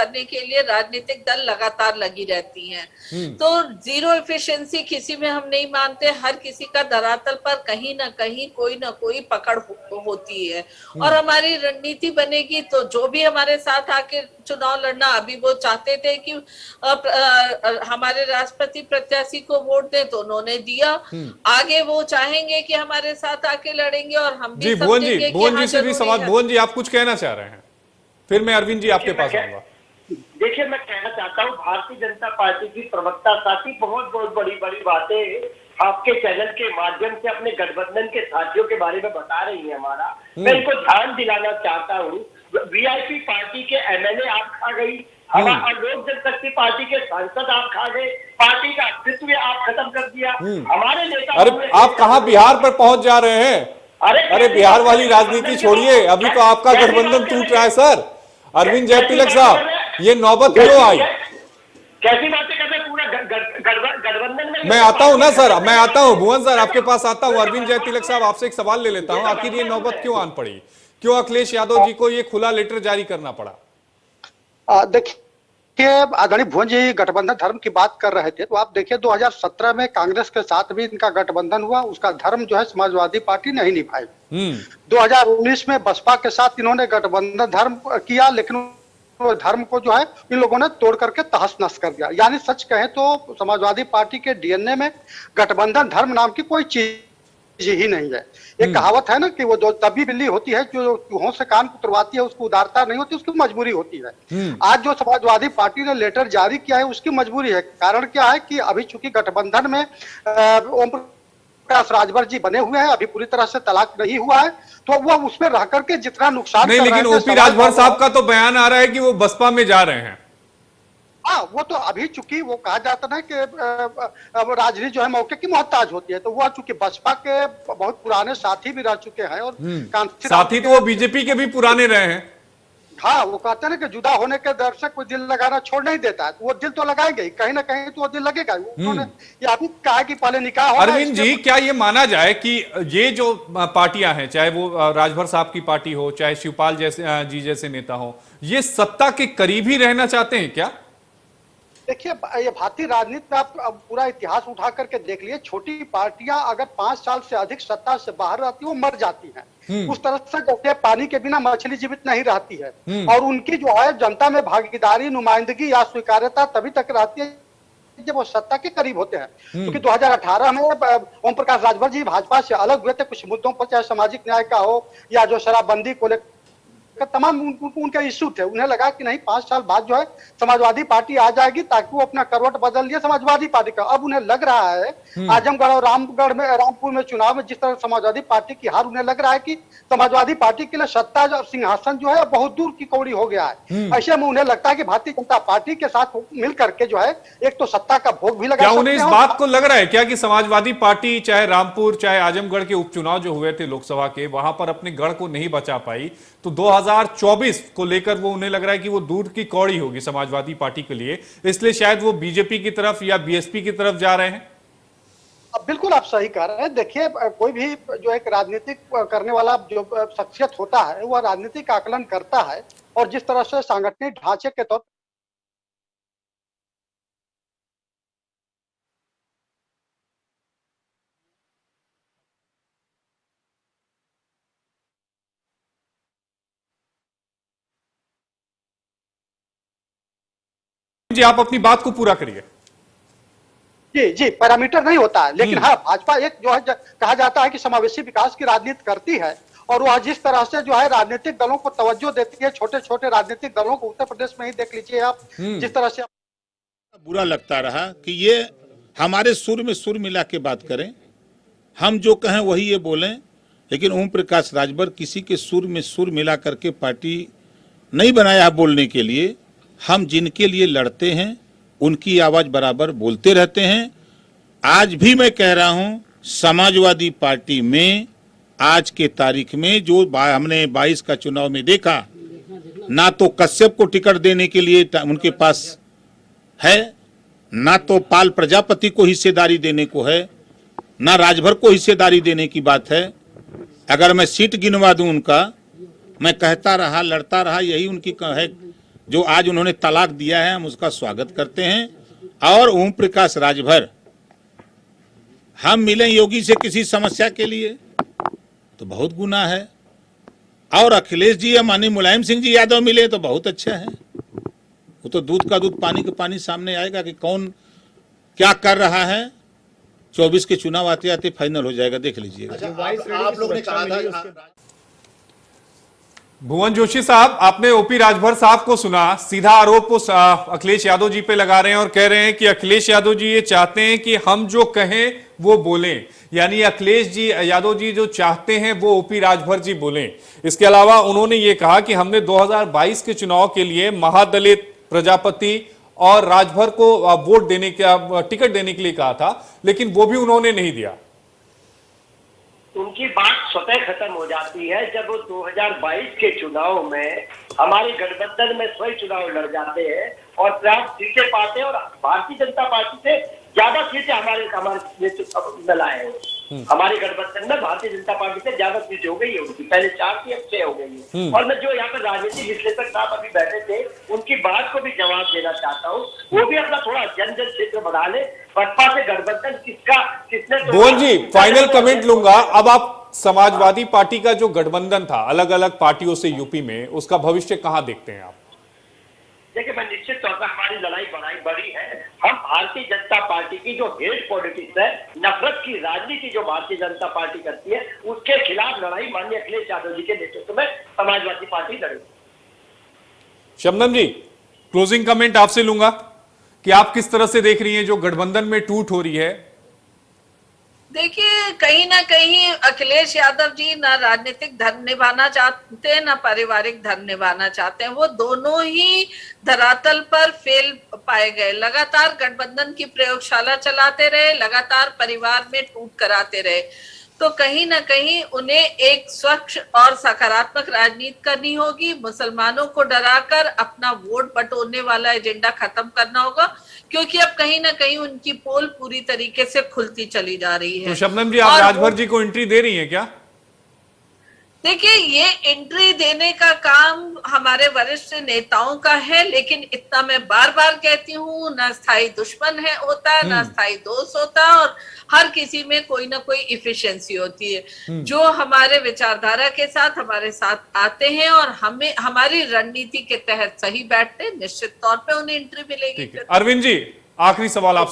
करने के लिए राजनीतिक दल लगातार लगी रहती हैं। तो जीरो एफिशिएंसी किसी में हम नहीं मानते, हर किसी का धरातल पर कहीं ना कहीं कोई ना कोई पकड़ होती है। और हमारी रणनीति बनेगी तो जो भी हमारे साथ आके चुनाव लड़ना, अभी वो चाहते थे कि हमारे राष्ट्रपति प्रत्याशी को वोट दे तो उन्होंने दिया, आगे वो चाहेंगे कि हमारे साथ आके लड़ेंगे और हम भी समझेंगे कि भुवन जी से भी सवाल। भुवन जी, आप कुछ कहना चाह रहे हैं, फिर मैं अरविंद जी आपके पास आऊंगा। देखिए, मैं कहना चाहता हूँ, भारतीय जनता पार्टी की प्रवक्ता साथी बहुत बड़ी बड़ी बातें आपके चैनल के माध्यम से अपने गठबंधन के साथियों के बारे में बता रही है हमारा। मैं इनको ध्यान दिलाना चाहता हूँ, वीआईपी पार्टी के एमएलए आप खा गई, हमारा लोक जनशक्ति पार्टी के सांसद आप खा गए, पार्टी का अस्तित्व आप खत्म कर दिया। हमारे नेता, अरे आप कहाँ बिहार पर पहुंच जा रहे हैं? अरे बिहार वाली राजनीति छोड़िए, अभी तो आपका गठबंधन टूट रहा है सर। अरविंद जयतिलक साहब, ये नौबत क्यों आई? कैसी बातें कर रहे हैं? पूरा गठबंधन में मैं आता हूं ना सर, मैं आता हूं भुवन सर, आपके पास आता हूं। अरविंद जयतिलक साहब, आपसे एक सवाल ले लेता हूं, आखिर ये नौबत क्यों आन पड़ी? क्यों अखिलेश यादव जी को ये खुला लेटर जारी करना पड़ा? देखिए, आदरणीय भुवन जी गठबंधन धर्म की बात कर रहे थे, तो आप देखिए 2017 में कांग्रेस के साथ भी इनका गठबंधन हुआ, उसका धर्म जो है समाजवादी पार्टी नहीं निभाई। 2019 में बसपा के साथ इन्होंने गठबंधन धर्म किया, लेकिन धर्म को जो है इन लोगों ने तोड़ करके तहस नहस कर दिया। यानी सच कहें तो समाजवादी पार्टी के डीएनए में गठबंधन धर्म नाम की कोई चीज ही नहीं है। एक कहावत है ना कि वो जो तभी बिल्ली होती है जो चूहों से कान कुतरवाती है, उसको उदारता नहीं होती, उसकी मजबूरी होती है। आज जो समाजवादी पार्टी ने लेटर जारी किया है उसकी मजबूरी है। कारण क्या है कि अभी चूंकि गठबंधन में ओम प्रकाश राजभर जी बने हुए हैं, अभी पूरी तरह से तलाक नहीं हुआ है, तो वो उसमें रह करके जितना नुकसान नहीं, लेकिन ओपी राजभर साहब का तो बयान आ रहा है कि वो बसपा में जा रहे हैं। हाँ, वो तो अभी चूंकि वो कहा जाता है कि राजनीति जो है मौके की मोहताज होती है, तो वो चूंकि बसपा के बहुत पुराने साथी भी रह चुके हैं और साथी तो वो बीजेपी के भी पुराने रहे हैं। हाँ, वो कहते हैं ना कि जुदा होने के डर से कोई दिल लगाना छोड़ नहीं देता है, तो वो दिल तो लगाएंगे ही, कहीं ना कहीं तो वो दिल लगेगा। उन्होंने ये अभी कहा कि पहले निकाह होगा। अरविंद जी, क्या ये माना जाए कि ये जो पार्टियां हैं, चाहे वो राजभर साहब की पार्टी हो, चाहे शिवपाल जैसे नेता हो, ये सत्ता के करीब ही रहना चाहते हैं क्या? देखिए, ये भारतीय राजनीति में आप पूरा इतिहास उठा करके देख लिए, छोटी पार्टियां अगर 5 साल से अधिक सत्ता से बाहर रहती वो मर जाती हैं। उस तरह से जैसे पानी के बिना मछली जीवित नहीं रहती है, और उनकी जो है जनता में भागीदारी, नुमाइंदगी या स्वीकार्यता तभी तक रहती है जब वो सत्ता के करीब होते हैं। क्योंकि 2018 में ओम प्रकाश राजभर जी भाजपा से अलग हुए थे कुछ मुद्दों पर, चाहे सामाजिक न्याय का हो या जो शराबबंदी को लेकर तमाम उनके इश्यू थे। उन्हें लगा कि नहीं, 5 साल बाद जो है समाजवादी पार्टी आ जाएगी, ताकि वो अपना करवट बदल दिए समाजवादी पार्टी का। अब उन्हें लग रहा है आजमगढ़ और रामपुर में चुनाव में जिस तरह समाजवादी पार्टी की हार, उन्हें लग रहा है कि समाजवादी पार्टी के लिए सत्ता और सिंहासन जो है बहुत दूर की कौड़ी हो गया है। ऐसे में उन्हें लगता है कि भारतीय जनता पार्टी के साथ मिल करके जो है एक तो सत्ता का भोग भी लगा। क्या उन्हें इस बात को लग रहा है क्या कि समाजवादी पार्टी चाहे रामपुर चाहे आजमगढ़ के उपचुनाव जो हुए थे लोकसभा के, वहां पर अपने गढ़ को नहीं बचा पाई, तो 2024 को लेकर वो उन्हें लग रहा है कि वो दूर की कौड़ी होगी समाजवादी पार्टी के लिए, इसलिए शायद वो बीजेपी की तरफ या बीएसपी की तरफ जा रहे हैं? बिल्कुल आप सही कह रहे हैं। देखिए, कोई भी जो एक राजनीतिक करने वाला जो शख्सियत होता है, वह राजनीतिक आकलन करता है, और जिस तरह से सांगठनिक ढांचे के तौर जी, आप अपनी बात को पूरा करिए। जी पैरामीटर नहीं होता है, लेकिन हाँ, भाजपा एक जो है कहा जाता है कि समावेशी विकास की राजनीति करती है, और वह जिस तरह से जो है राजनीतिक दलों को तवज्जो देती है, छोटे छोटे राजनीतिक दलों को, उत्तर प्रदेश में ही देख लीजिए आप, जिस तरह से बुरा लगता रहा कि ये हमारे सुर में सुर मिला के बात करें, हम जो कहें वही ये बोलें, लेकिन ओम प्रकाश राजभर किसी के सुर में सुर मिला करके पार्टी नहीं बनाया है बोलने के लिए। हम जिनके लिए लड़ते हैं उनकी आवाज बराबर बोलते रहते हैं। आज भी मैं कह रहा हूं, समाजवादी पार्टी में आज के तारीख में जो हमने 22 का चुनाव में देखा, ना तो कश्यप को टिकट देने के लिए उनके पास है, ना तो पाल प्रजापति को हिस्सेदारी देने को है, ना राजभर को हिस्सेदारी देने की बात है। अगर मैं सीट गिनवा दूं उनका, मैं कहता रहा, लड़ता रहा, यही उनकी है जो आज उन्होंने तलाक दिया है, हम उसका स्वागत करते हैं। और ओम प्रकाश राजभर, हम मिले योगी से किसी समस्या के लिए तो बहुत गुनाह है, और अखिलेश जी या माननीय मुलायम सिंह जी यादव मिले तो बहुत अच्छा है। वो तो दूध का दूध पानी का पानी सामने आएगा कि कौन क्या कर रहा है। 24 के चुनाव आते आते फाइनल हो जाएगा, देख लीजिएगा। आप लोग ने कहा था, भुवन जोशी साहब, आपने ओपी राजभर साहब को सुना, सीधा आरोप उस अखिलेश यादव जी पे लगा रहे हैं और कह रहे हैं कि अखिलेश यादव जी ये चाहते हैं कि हम जो कहें वो बोलें, यानी अखिलेश जी यादव जी जो चाहते हैं वो ओपी राजभर जी बोलें। इसके अलावा उन्होंने ये कहा कि हमने 2022 के चुनाव के लिए महादलित, प्रजापति और राजभर को वोट देने का, टिकट देने के लिए कहा था, लेकिन वो भी उन्होंने नहीं दिया। उनकी बात स्वतः खत्म हो जाती है जब वो 2022 के चुनाव में हमारे गठबंधन में स्वयं चुनाव लड़ जाते हैं और पर्याप्त सीटें पाते हैं, और भारतीय जनता पार्टी से ज्यादा सीटें हमारे लाए हैं। हमारे गठबंधन में भारतीय जनता पार्टी से ज्यादा सीटें हो गई है उनकी, पहले 4 थी, अब 6 हो गई है। और मैं जो यहाँ पर राजनीतिक विश्लेषक साहब अभी बैठे थे, उनकी बात को भी जवाब देना चाहता हूँ। वो भी अपना थोड़ा जन क्षेत्र बढ़ा ले। बसपा से गठबंधन किसने भुवन जी, फाइनल कमेंट लूंगा। अब आप समाजवादी पार्टी का जो गठबंधन था अलग अलग पार्टियों से यूपी में, उसका भविष्य कहां देखते हैं आप? देखिए, मैं निश्चित तौर पर हमारी लड़ाई बड़ी है। हम भारतीय जनता पार्टी की जो हेट पॉलिटिक्स है, नफरत की राजनीति जो भारतीय जनता पार्टी करती है, उसके खिलाफ लड़ाई माननीय अखिलेश यादव जी के नेतृत्व में समाजवादी पार्टी लड़ेगी। शबनम जी, क्लोजिंग कमेंट आपसे लूंगा कि आप किस तरह से देख रही हैं जो गठबंधन में टूट हो रही है। देखिए, कहीं ना कहीं अखिलेश यादव जी ना राजनीतिक धर्म निभाना चाहते हैं, ना पारिवारिक धर्म निभाना चाहते हैं। वो दोनों ही धरातल पर फेल पाए गए। लगातार गठबंधन की प्रयोगशाला चलाते रहे, लगातार परिवार में टूट कराते रहे। तो कहीं ना कहीं उन्हें एक स्वच्छ और सकारात्मक राजनीति करनी होगी। मुसलमानों को डराकर अपना वोट बटोरने वाला एजेंडा खत्म करना होगा, क्योंकि अब कहीं ना कहीं उनकी पोल पूरी तरीके से खुलती चली जा रही है। तो शबनम जी, आप राजभर जी को एंट्री दे रही हैं क्या? देखिए, ये एंट्री देने का काम हमारे वरिष्ठ नेताओं का है, लेकिन इतना मैं बार बार कहती हूँ, ना स्थायी दुश्मन है होता है, ना स्थायी दोस्त होता है, और हर किसी में कोई ना कोई इफिशिएंसी होती है। जो हमारे विचारधारा के साथ हमारे साथ आते हैं और हमें हमारी रणनीति के तहत सही बैठते हैं, निश्चित तौर पे उन्हें एंट्री मिलेगी। अरविंद जी, आखिरी सवाल आप